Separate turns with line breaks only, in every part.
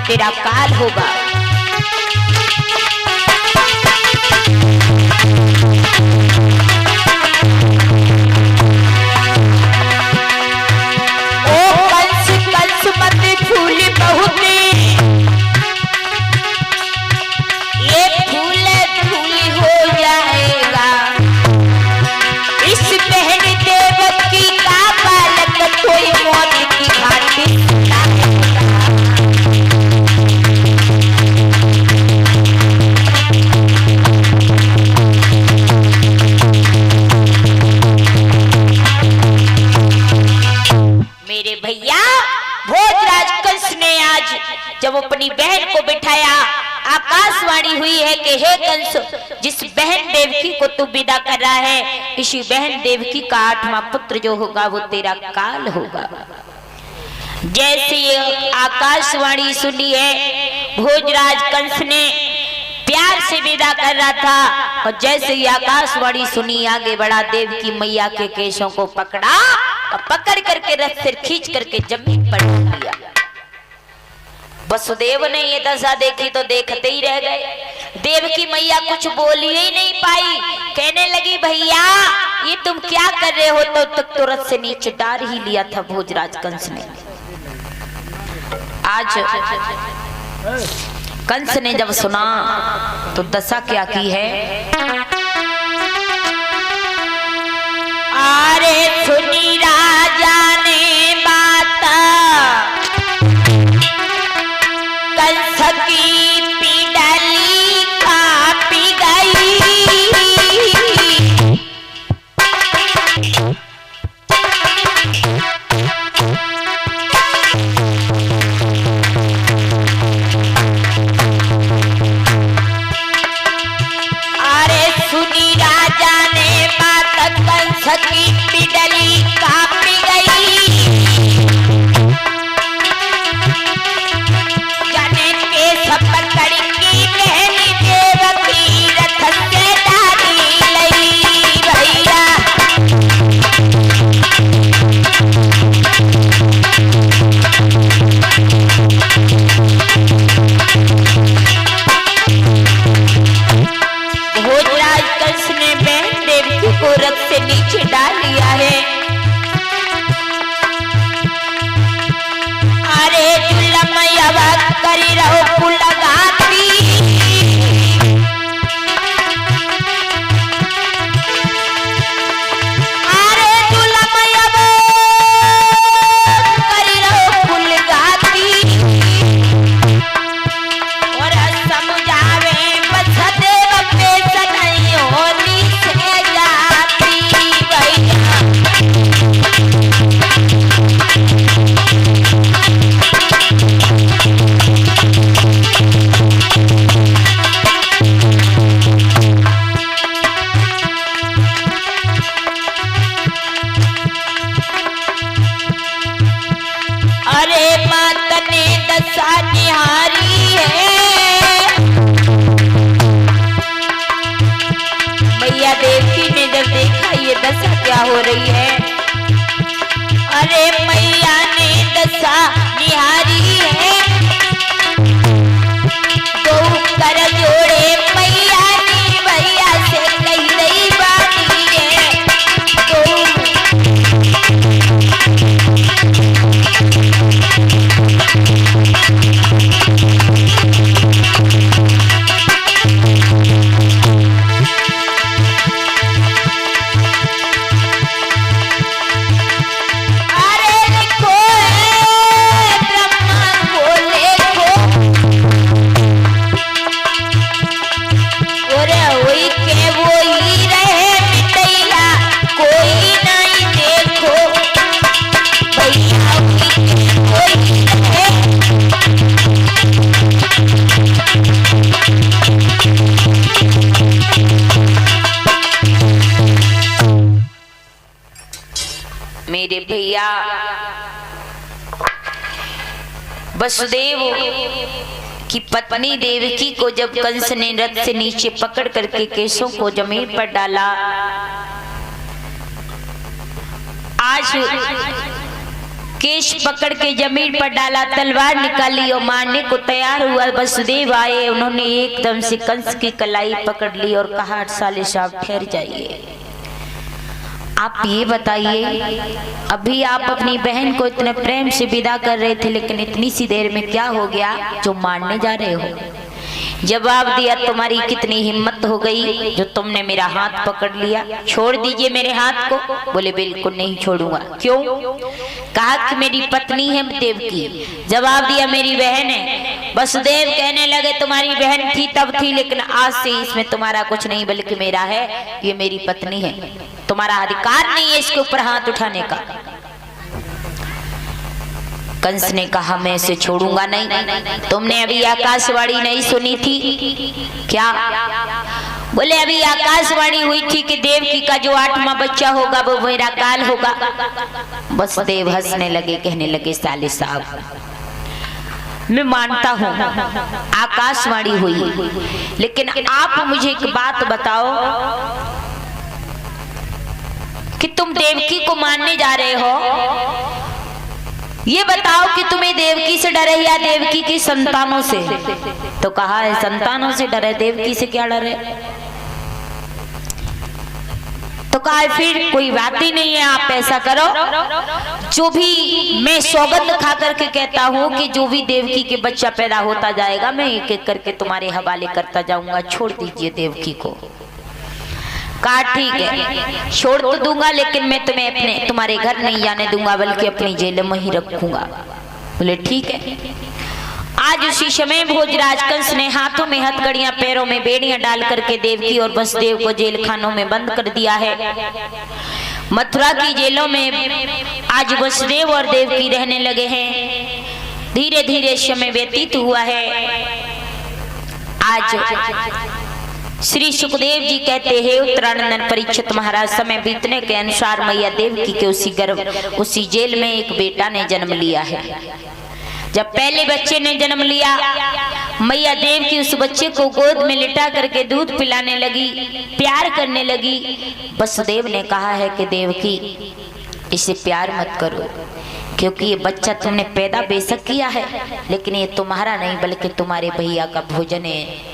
तेरा काल होगा। ओ कंस कंस मत फूली बहुते, ये फूल फूली हो जाएगा। इस बहन देवकी का बालक कोई मौत की घाटी मेरे भैया भोजराज कंस ने आज जब अपनी बहन को बिठाया, आकाशवाणी हुई है कि हे कंस, जिस बहन देवकी को तू विदा कर रहा है, इसी बहन देवकी का 8वां पुत्र जो होगा वो तेरा काल होगा। जैसे ये आकाशवाणी सुनी है, भोजराज कंस ने प्यार से विदा कर रहा था, और जैसे ही आकाशवाणी सुनी आगे बढ़ा, देवकी मैया के केशों को पकड़ा और पकड़ करके रथ सिर खींच करके जमीन पर डाल दिया। वसुदेव ने ये दशा देखी तो देखते ही रह गए। देवकी मैया कुछ बोली ही नहीं पाई, कहने लगी भैया ये तुम क्या कर रहे हो, तो तक तो रथ से नीचे डाल ही लिया था भोजराज कंस ने। आज कंस ने जब सुना तो दशा क्या की है, अरे सुनी राजा ने बात कंस की पिडली कापी गई। अरे सुनी राजा ने बात कंस की पिडली कापी गई। जाने के सब पकड़ की बहन देवकी रथ से डाली लई भैया। भोजराज कंस ने बहन देवकी को रथ से नीचे डाल लिया है। अरे जुलम यवक करी रहो पुलगाती, अरे जुलम यवक करी रहो पुलगाती, और समझावे वसुदेव पे सनई होनी से जाती भैया। अरे मात ने दशा निहारी है, मैया देवकी ने जब देखा ये दशा क्या हो रही है, अरे मैया ने दशा निहारी है। दो कर जोड़े मैया ने भैया से कही रही बानी है। अरे लिखो ब्रह्मा को लेखो, ओरे वही के वो ही रहे मिटैया कोई नहीं देखो भैया, कोई रहे। मेरे भैया वसुदेव की पत्नी देवकी को जब कंस ने रथ से नीचे पकड़ करके केशों को जमीन पर डाला, आज केश पकड़ के जमीन पर डाला, तलवार निकाली और मारने को तैयार हुआ। वसुदेव आए, उन्होंने एकदम से कंस की कलाई पकड़ ली और कहा, साले साहब ठहर जाइए। आप ये बताइए, अभी आप अपनी बहन को इतने प्रेम से विदा कर रहे थे, लेकिन इतनी सी देर में क्या हो गया जो मारने जा रहे हो? जवाब दिया, तुम्हारी कितनी हिम्मत हो गई जो तुमने मेरा हाथ पकड़ लिया, छोड़ दीजिए मेरे हाथ को। बोले बिल्कुल नहीं छोड़ूंगा। क्यों? कहा कि मेरी पत्नी है देवकी। जवाब दिया, मेरी बहन है। वसुदेव कहने लगे, तुम्हारी बहन थी तब थी, लेकिन आज से इसमें तुम्हारा कुछ नहीं बल्कि मेरा है, ये मेरी पत्नी है, तुम्हारा अधिकार नहीं है इसके ऊपर हाथ उठाने का। कंस ने कहा, मैं इसे छोड़ूंगा नहीं। तुमने अभी आकाशवाणी नहीं सुनी थी क्या? बोले अभी आकाशवाणी हुई थी कि देवकी का जो 8वां बच्चा होगा वो मेरा काल होगा। वसुदेव हंसने लगे, कहने लगे, साले साहब मैं मानता हूं आकाशवाणी हुई, लेकिन आप मुझे एक बात बताओ कि तुम देवकी को मारने जा रहे हो, ये बताओ कि तुम्हें देवकी से डर है या देवकी की संतानों से? तो कहा है संतानों से डर है, देवकी से क्या डर है? तो कहा है फिर कोई बात ही नहीं है, आप ऐसा करो, जो भी मैं सौगंध खा करके कहता हूँ कि जो भी देवकी के बच्चा पैदा होता जाएगा मैं एक एक करके तुम्हारे हवाले करता जाऊंगा, छोड़ दीजिए देवकी को। कहा ठीक है, छोड़ तो दूंगा, लेकिन मैं तुम्हें तुम्हारे घर नहीं जाने दूंगा, बल्कि अपनी जेल में ही रखूंगा। बोले ठीक है। आज उसी समय भोजराज कंस ने हाथों में हथकड़ियां, पैरों में बेड़ियां डाल करके देवकी और वसुदेव को जेल खानों में बंद कर दिया है। मथुरा की जेलों में आज वसुदेव और देवकी रहने लगे हैं। धीरे धीरे समय व्यतीत हुआ है। आज श्री सुखदेव जी कहते हैं, उत्तरानंदन परीक्षित महाराज, समय बीतने के अनुसार मैया देवकी के उसी जेल में एक बेटा ने जन्म लिया है। जब पहले बच्चे ने जन्म लिया, मैया देवकी उस बच्चे को गोद में लिटा करके दूध पिलाने लगी, प्यार करने लगी। वसुदेव ने कहा है कि देवकी इसे प्यार मत करो, क्योंकि ये बच्चा तुमने पैदा बेशक किया है, लेकिन ये तुम्हारा नहीं बल्कि तुम्हारे भैया का भोजन है।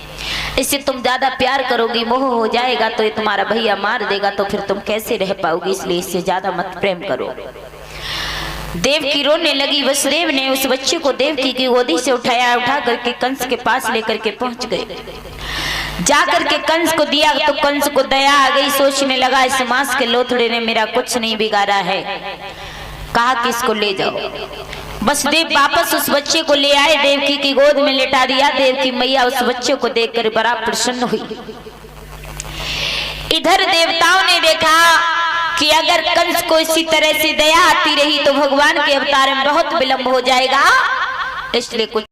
इससे तुम ज्यादा प्यार करोगी, मोह हो जाएगा तो ये तुम्हारा भैया मार देगा, तो फिर तुम कैसे रह पाओगी, इसलिए इससे ज्यादा मत प्रेम करो। देवकी रोने लगी। वसुदेव ने उस बच्चे को देवकी की गोदी से उठाया, उठा करके कंस के पास लेकर के पहुंच गए। जा करके कंस को दिया तो कंस को दया आ गई, सोचने लगा इस मांस के लोथड़े ने मेरा कुछ नहीं बिगाड़ा है। कहा कि इसको ले जाओ। वसुदेव वापस उस बच्चे को ले आए, देवकी की गोद में लेटा दिया। देवकी मैया उस बच्चे को देखकर बड़ा प्रसन्न हुई। इधर देवताओं ने देखा कि अगर कंस को इसी तरह से दया आती रही तो भगवान के अवतार में बहुत विलंब हो जाएगा, इसलिए कुछ